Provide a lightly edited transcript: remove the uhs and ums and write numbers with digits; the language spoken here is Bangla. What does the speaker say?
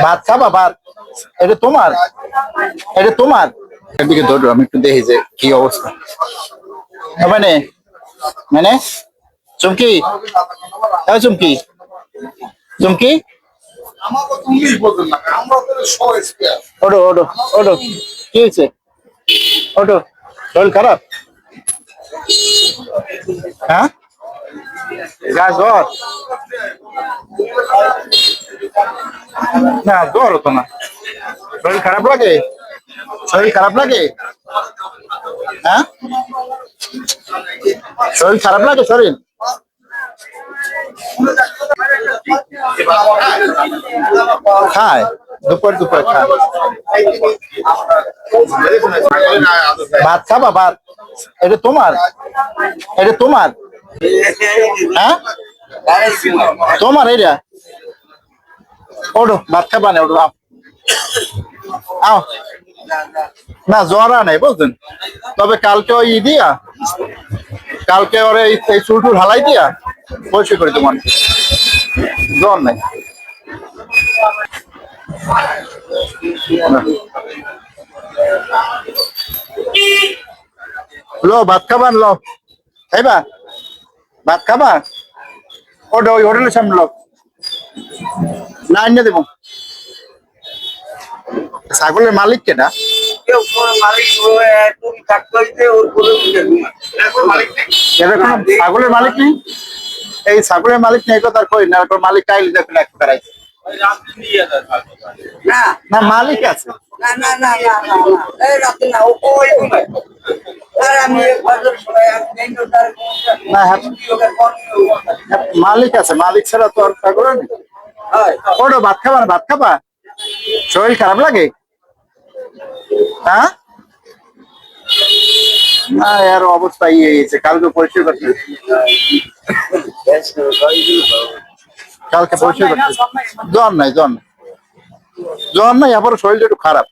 ভাত খাবা ভাত? এটা তোমার, এটা তোমার। এদিকে ধরো, আমি একটু দেখি যে কি অবস্থা। মানে মানে চুমকি, চুমকি, চুমকি, ওটো ওটো ওটো, কি হয়েছে? ওটো, শরীর খারাপ? হ্যাঁ, গা জ্বর? না, জ্বর হতো না। শরীর খারাপ লাগে? শরীর খারাপ লাগে? হ্যাঁ, শরীর খারাপ লাগে? শরীর খায়? দুপুর দুপুর খায়? ভাত খাবা ভাত? এটা তোমার, এটা তোমার। হ্যাঁ, তোমার এটা। ওঠো, ভাত খাবা না? ওঠো, আও আও। না, জ্বর নাই বুঝলেন, তবে কালকে ওই দিয়া, কালকে ওরে এই চুল টুল হালাই দিয়া পরিষ্কার করে তোমার জ্বর নাই। লো, ভাত খাবার লো, খাইবা ভাত খাবা? ওটা ওই হোটেলের সামনে লো, না এনে দেবো। ছাগলের মালিক কেটা? ছাগলের মালিক নেই? এই ছাগলের মালিক নেই কথা কই না, মালিক কাইলে দেখুন এক বেড়াই। না, মালিক আছে। মালিক আছে, মালিক ছাড়া তো আর ছাগল নেই। ওটা ভাত খাবা না? ভাত খাবা? শরীর খারাপ লাগে? হ্যাঁ, না এর অবস্থা ইয়ে গেছে, কালকে পরিষ্কার করতে, কালকে পরিষ্কার করতে। জ্বর নাই, জ্বর নাই, জ্বর নাই, আবার শরীরটা একটু খারাপ।